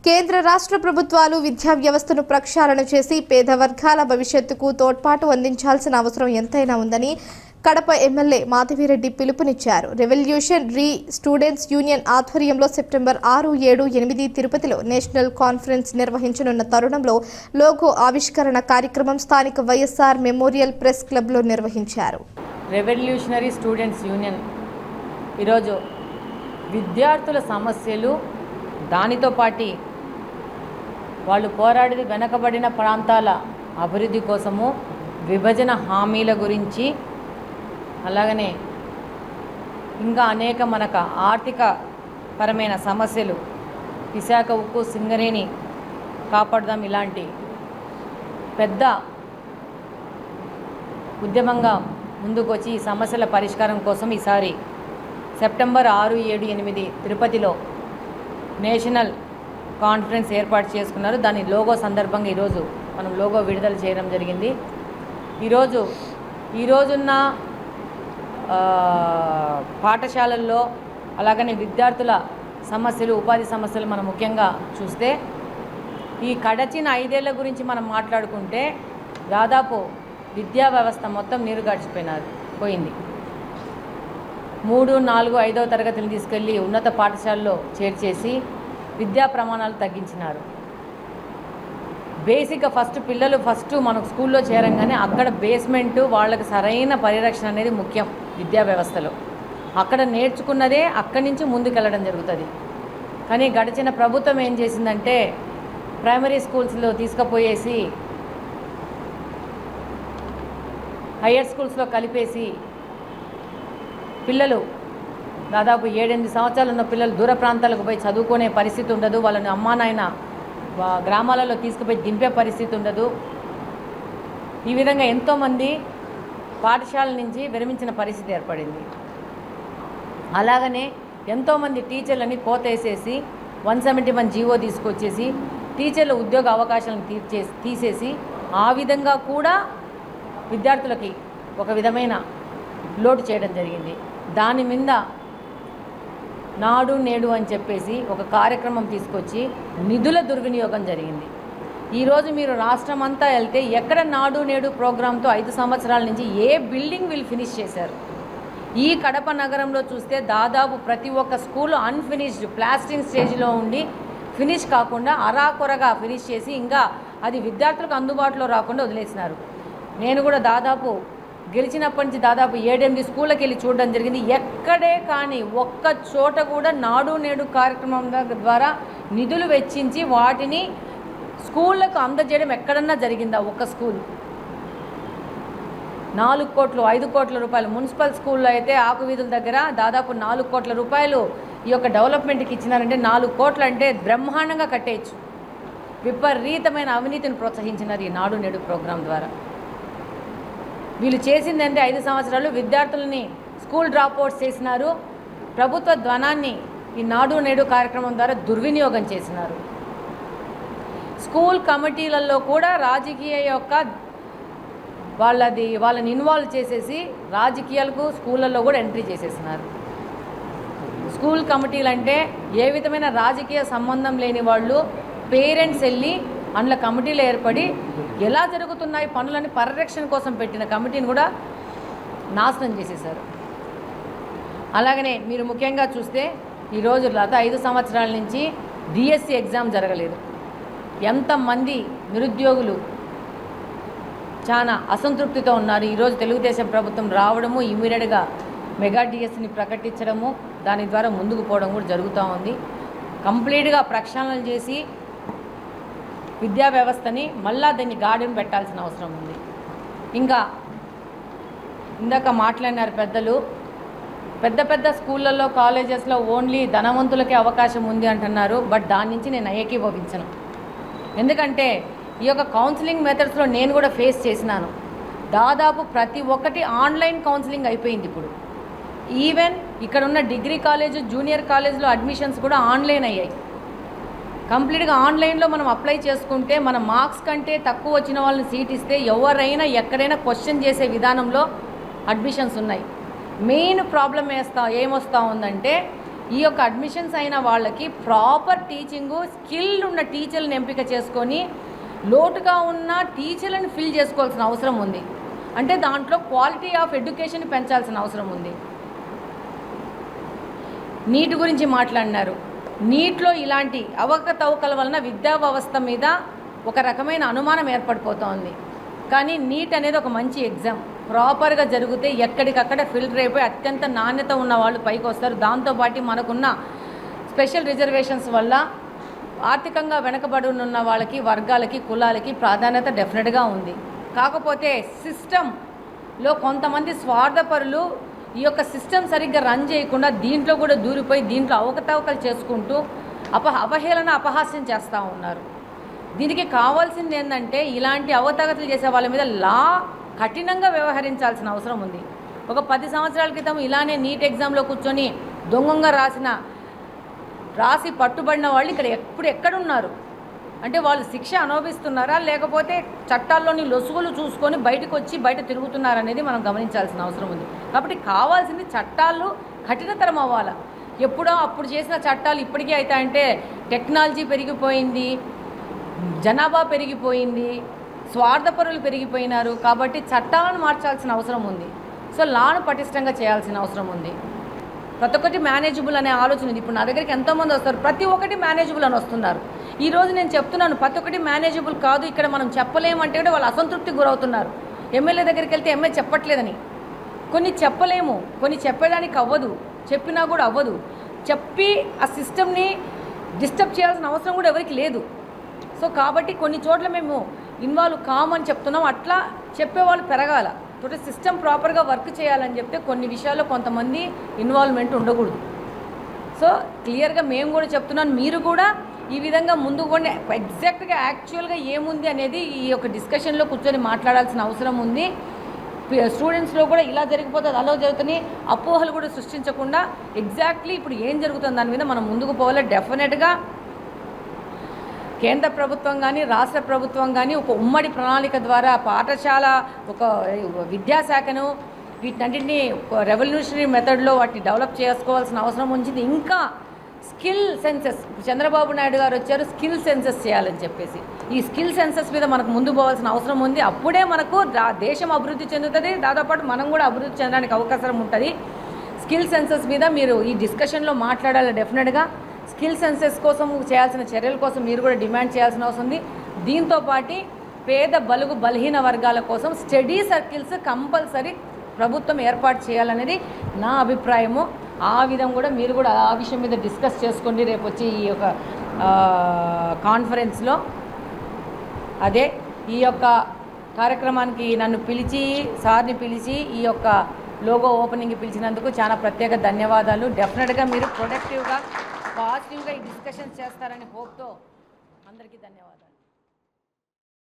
కేంద్ర రాష్ట్ర ప్రభుత్వాలు విద్యా వ్యవస్థను ప్రక్షాళన చేసి పేద వర్గాల భవిష్యత్తుకు తోడ్పాటు అందించాల్సిన అవసరం ఎంతైనా ఉందని కడప ఎమ్మెల్యే మాధవిరెడ్డి పిలుపునిచ్చారు. రెవల్యూషన్ రీ స్టూడెంట్స్ యూనియన్ ఆధ్వర్యంలో సెప్టెంబర్ 6, 7, 8 తిరుపతిలో నేషనల్ కాన్ఫరెన్స్ నిర్వహించనున్న తరుణంలో లోగో ఆవిష్కరణ కార్యక్రమం స్థానిక వైఎస్ఆర్ మెమోరియల్ ప్రెస్ క్లబ్లో నిర్వహించారు. రెవల్యూషనరీ స్టూడెంట్స్ యూనియన్ ఈరోజు విద్యార్థుల సమస్యలు, దానితో పాటు వాళ్ళు పోరాడేది వెనకబడిన ప్రాంతాల అభివృద్ధి కోసము, విభజన హామీల గురించి, అలాగనే ఇంకా అనేక మనకు ఆర్థిక పరమైన సమస్యలు, విశాఖ ఉక్కు, సింగరేణి కాపాడదాం ఇలాంటి పెద్ద ఉద్యమంగా ముందుకు వచ్చి ఈ సమస్యల పరిష్కారం కోసం ఈసారి సెప్టెంబర్ 6, 7, 8 తిరుపతిలో నేషనల్ కాన్ఫరెన్స్ ఏర్పాటు చేసుకున్నారు. దాని లోగో సందర్భంగా ఈరోజు మనం లోగో విడుదల చేయడం జరిగింది. ఈరోజున్న పాఠశాలల్లో అలాగనే విద్యార్థుల సమస్యలు, ఉపాధి సమస్యలు మనం ముఖ్యంగా చూస్తే ఈ గడిచిన 5 ఏళ్ల గురించి మనం మాట్లాడుకుంటే దాదాపు విద్యా వ్యవస్థ మొత్తం పోయింది. 3, 4, 5వ తరగతిని తీసుకెళ్ళి ఉన్నత పాఠశాలలో చేర్చేసి విద్యా ప్రమాణాలు తగ్గించినారు. బేసిక్గా పిల్లలు మనకు స్కూల్లో చేరంగానే అక్కడ బేస్మెంటు వాళ్ళకి సరైన పరిరక్షణ అనేది ముఖ్యం. విద్యా వ్యవస్థలో అక్కడ నేర్చుకున్నదే అక్కడి నుంచి ముందుకెళ్ళడం జరుగుతుంది. కానీ గడిచిన ప్రభుత్వం ఏం చేసిందంటే ప్రైమరీ స్కూల్స్లో తీసుకుపోయేసి హయ్యర్ స్కూల్స్లో కలిపేసి పిల్లలు దాదాపు 7-8 సంవత్సరాలు ఉన్న పిల్లలు దూర ప్రాంతాలకు పోయి చదువుకునే పరిస్థితి ఉండదు. వాళ్ళని అమ్మా నాయన గ్రామాలలో తీసుకుపోయి దింపే పరిస్థితి ఉండదు. ఈ విధంగా ఎంతోమంది పాఠశాల నుంచి విరమించిన పరిస్థితి ఏర్పడింది. అలాగనే ఎంతోమంది టీచర్లని కోతేసేసి 171 జీవో తీసుకొచ్చేసి టీచర్ల ఉద్యోగ అవకాశాలను తీసేసి ఆ విధంగా కూడా విద్యార్థులకి ఒక విధమైన లోటు చేయడం జరిగింది. దాని మీద నాడు నేడు అని చెప్పేసి ఒక కార్యక్రమం తీసుకొచ్చి నిధుల దుర్వినియోగం జరిగింది. ఈరోజు మీరు రాష్ట్రం అంతా వెళ్తే ఎక్కడ నాడు నేడు ప్రోగ్రాంతో 5 సంవత్సరాల నుంచి ఏ బిల్డింగ్ వీళ్ళు ఫినిష్ చేశారు. ఈ కడప నగరంలో చూస్తే దాదాపు ప్రతి ఒక్క స్కూల్ అన్ఫినిష్డ్ ప్లాస్టింగ్ స్టేజ్లో ఉండి ఫినిష్ కాకుండా అరాకొరగా ఫినిష్ చేసి ఇంకా అది విద్యార్థులకు అందుబాటులో రాకుండా వదిలేసినారు. నేను కూడా దాదాపు గెలిచినప్పటి నుంచి దాదాపు 7-8 స్కూళ్ళకి వెళ్ళి చూడడం జరిగింది. ఎక్కడే కానీ ఒక్క చోట కూడా నాడు నేడు కార్యక్రమం ద్వారా నిధులు వెచ్చించి వాటిని స్కూళ్ళకు అందజేయడం ఎక్కడన్నా జరిగిందా? ఒక్క స్కూల్ 4 కోట్లు 5 కోట్ల రూపాయలు మున్సిపల్ స్కూల్లో అయితే ఆకువీధుల దగ్గర దాదాపు 4 కోట్ల రూపాయలు ఈ యొక్క డెవలప్మెంట్కి ఇచ్చినారంటే 4 కోట్లు అంటే బ్రహ్మాండంగా కట్టేయచ్చు. విపరీతమైన అవినీతిని ప్రోత్సహించినారు ఈ నాడు నేడు ప్రోగ్రాం ద్వారా. వీళ్ళు చేసిందంటే 5 సంవత్సరాలు విద్యార్థులని స్కూల్ డ్రాప్అవుట్స్ చేసినారు. ప్రభుత్వ ధనాన్ని ఈ నాడు నేడు కార్యక్రమం ద్వారా దుర్వినియోగం చేసినారు. స్కూల్ కమిటీలలో కూడా రాజకీయ యొక్క వాళ్ళని ఇన్వాల్వ్ చేసేసి రాజకీయాలకు స్కూళ్ళల్లో కూడా ఎంట్రీ చేసేసినారు. స్కూల్ కమిటీలు అంటే ఏ విధమైన రాజకీయ సంబంధం లేని వాళ్ళు పేరెంట్స్ వెళ్ళి అందులో కమిటీలు ఏర్పడి ఎలా జరుగుతున్నాయి పనులని పరిరక్షణ కోసం పెట్టిన కమిటీని కూడా నాశనం చేసేశారు. అలాగనే మీరు ముఖ్యంగా చూస్తే ఈరోజు గత 5 సంవత్సరాల నుంచి డిఎస్సి ఎగ్జామ్ జరగలేదు. ఎంతమంది నిరుద్యోగులు చాలా అసంతృప్తితో ఉన్నారు. ఈరోజు తెలుగుదేశం ప్రభుత్వం రావడము, ఇమీడియట్గా మెగా డిఎస్సిని ప్రకటించడము, దాని ద్వారా ముందుకు పోవడం కూడా జరుగుతూ ఉంది. కంప్లీట్గా ప్రక్షాళన చేసి విద్యా వ్యవస్థని మళ్ళా దాన్ని గాడిని పెట్టాల్సిన అవసరం ఉంది. ఇంకా ఇందాక మాట్లాడినారు పెద్దలు, పెద్ద స్కూళ్ళల్లో కాలేజెస్లో ఓన్లీ ధనవంతులకే అవకాశం ఉంది అంటున్నారు. బట్ దాని నుంచి నేను ఏకీభవించను. ఎందుకంటే ఈ యొక్క కౌన్సిలింగ్ మెథడ్స్లో నేను కూడా ఫేస్ చేసినాను. దాదాపు ప్రతి ఒక్కటి ఆన్లైన్ కౌన్సిలింగ్ అయిపోయింది. ఇప్పుడు ఈవెన్ ఇక్కడ ఉన్న డిగ్రీ కాలేజ్, జూనియర్ కాలేజ్లో అడ్మిషన్స్ కూడా ఆన్లైన్ అయ్యాయి. కంప్లీట్గా ఆన్లైన్లో మనం అప్లై చేసుకుంటే మన మార్క్స్ కంటే తక్కువ వచ్చిన వాళ్ళని సీట్ ఇస్తే ఎవరైనా ఎక్కడైనా క్వశ్చన్ చేసే విధానంలో అడ్మిషన్స్ ఉన్నాయి. మెయిన్ ప్రాబ్లం ఏమొస్తూ ఉందంటే ఈ యొక్క అడ్మిషన్స్ అయిన వాళ్ళకి ప్రాపర్ టీచింగు, స్కిల్ ఉన్న టీచర్లను ఎంపిక చేసుకొని లోటుగా ఉన్న టీచర్లను ఫిల్ చేసుకోవాల్సిన అవసరం ఉంది. అంటే దాంట్లో క్వాలిటీ ఆఫ్ ఎడ్యుకేషన్ పెంచాల్సిన అవసరం ఉంది. నీట్ గురించి మాట్లాడినారు. నీట్లో ఇలాంటి అవకతవకల వలన విద్యా వ్యవస్థ మీద ఒక రకమైన అనుమానం ఏర్పడిపోతోంది. కానీ నీట్ అనేది ఒక మంచి ఎగ్జామ్. ప్రాపర్గా జరిగితే ఎక్కడికక్కడ ఫిల్టర్ అయిపోయి అత్యంత నాణ్యత ఉన్న వాళ్ళు పైకి వస్తారు. దాంతోపాటు మనకున్న స్పెషల్ రిజర్వేషన్స్ వల్ల ఆర్థికంగా వెనకబడి ఉన్న వాళ్ళకి, వర్గాలకి, కులాలకి ప్రాధాన్యత డెఫినెట్గా ఉంది. కాకపోతే సిస్టంలో కొంతమంది స్వార్థపరులు ఈ యొక్క సిస్టమ్ సరిగ్గా రన్ చేయకుండా దీంట్లో కూడా దూరిపోయి దీంట్లో అవకతవకలు చేసుకుంటూ అవహేళన, అపహాస్యం చేస్తూ ఉన్నారు. దీనికి కావాల్సింది ఏంటంటే ఇలాంటి అవకతవకలు చేసే వాళ్ళ మీద లా కఠినంగా వ్యవహరించాల్సిన అవసరం ఉంది. ఒక 10 సంవత్సరాల క్రితం ఇలానే నీట్ ఎగ్జామ్లో కూర్చొని దొంగంగా రాసి పట్టుబడిన వాళ్ళు ఇక్కడ ఎక్కడున్నారు అంటే వాళ్ళు శిక్ష అనుభవిస్తున్నారా, లేకపోతే చట్టాల్లోని లొసుగులు చూసుకొని బయటకు వచ్చి బయట తిరుగుతున్నారనేది మనం గమనించాల్సిన అవసరం ఉంది. కాబట్టి కావాల్సింది చట్టాలు కఠినతరం అవ్వాలి. ఎప్పుడో అప్పుడు చేసిన చట్టాలు ఇప్పటికీ అవుతాయంటే టెక్నాలజీ పెరిగిపోయింది, జనాభా పెరిగిపోయింది, స్వార్థపరులు పెరిగిపోయినారు. కాబట్టి చట్టాలను మార్చాల్సిన అవసరం ఉంది. సో లాను పటిష్టంగా చేయాల్సిన అవసరం ఉంది. ప్రతి ఒక్కటి మేనేజబుల్ అనే ఆలోచన ఉంది. ఇప్పుడు నా దగ్గరికి ఎంతోమంది వస్తారు, ప్రతి ఒక్కటి మేనేజబుల్ అని వస్తున్నారు. ఈరోజు నేను చెప్తున్నాను ప్రతి ఒక్కటి మేనేజబుల్ కాదు, ఇక్కడ మనం చెప్పలేమంటే కూడా వాళ్ళు అసంతృప్తికి గురవుతున్నారు. ఎమ్మెల్యే దగ్గరికి వెళ్తే ఎమ్మెల్యే చెప్పట్లేదని, కొన్ని చెప్పలేము, కొన్ని చెప్పడానికి అవ్వదు, చెప్పినా కూడా అవ్వదు. చెప్పి ఆ సిస్టమ్ని డిస్టర్బ్ చేయాల్సిన అవసరం కూడా ఎవరికి లేదు. సో కాబట్టి కొన్ని చోట్ల మేము ఇన్వాల్వ్ కామని చెప్తున్నాం. అట్లా చెప్పేవాళ్ళు పెరగాల. తోటి సిస్టమ్ ప్రాపర్గా వర్క్ చేయాలని చెప్తే కొన్ని విషయాల్లో కొంతమంది ఇన్వాల్వ్మెంట్ ఉండకూడదు. సో క్లియర్గా మేము కూడా చెప్తున్నాను, మీరు కూడా ఈ విధంగా ముందుకు పోండి. ఎగ్జాక్ట్గా యాక్చువల్గా ఏముంది అనేది ఈ యొక్క డిస్కషన్లో కూర్చొని మాట్లాడాల్సిన అవసరం ఉంది. స్టూడెంట్స్లో కూడా ఇలా జరిగిపోతుంది, అలా జరుగుతుంది అపోహలు కూడా సృష్టించకుండా ఎగ్జాక్ట్లీ ఇప్పుడు ఏం జరుగుతుంది దాని మీద మనం ముందుకు పోవాలి. డెఫినెట్గా కేంద్ర ప్రభుత్వం కానీ రాష్ట్ర ప్రభుత్వం కానీ ఒక ఉమ్మడి ప్రణాళిక ద్వారా పాఠశాల, ఒక విద్యాశాఖను వీటన్నింటినీ రెవల్యూషనరీ మెథడ్లో వాటిని డెవలప్ చేసుకోవాల్సిన అవసరం ఉంచింది. ఇంకా స్కిల్ సెన్సెస్, చంద్రబాబు నాయుడు గారు వచ్చారు స్కిల్ సెన్సెస్ చేయాలని చెప్పేసి, ఈ స్కిల్ సెన్సెస్ మీద మనకు ముందు పోవాల్సిన అవసరం ఉంది. అప్పుడే మనకు దేశం అభివృద్ధి చెందుతుంది, దాంతోపాటు మనం కూడా అభివృద్ధి చెందడానికి అవకాశం ఉంటుంది. స్కిల్ సెన్సెస్ మీద మీరు ఈ డిస్కషన్లో మాట్లాడాలి. డెఫినెట్గా స్కిల్ సెన్సెస్ కోసం చేయాల్సిన చర్యల కోసం మీరు కూడా డిమాండ్ చేయాల్సిన అవసరం ఉంది. దీంతోపాటు పేద, బలుగు, బలహీన వర్గాల కోసం స్టడీ సర్కిల్స్ కంపల్సరీ ప్రభుత్వం ఏర్పాటు చేయాలనేది నా అభిప్రాయము. ఆ విధంగా కూడా మీరు కూడా ఆ విషయం మీద డిస్కస్ చేసుకోండి రేపు వచ్చి ఈ యొక్క కాన్ఫరెన్స్లో. అదే ఈ యొక్క కార్యక్రమానికి నన్ను పిలిచి, సార్ని పిలిచి ఈ యొక్క లోగో ఓపెనింగ్కి పిలిచినందుకు చాలా ప్రత్యేక ధన్యవాదాలు. డెఫినెట్గా మీరు ప్రొడక్టివ్గా, పాజిటివ్గా ఈ డిస్కషన్స్ చేస్తారని హోప్తో అందరికీ ధన్యవాదాలు.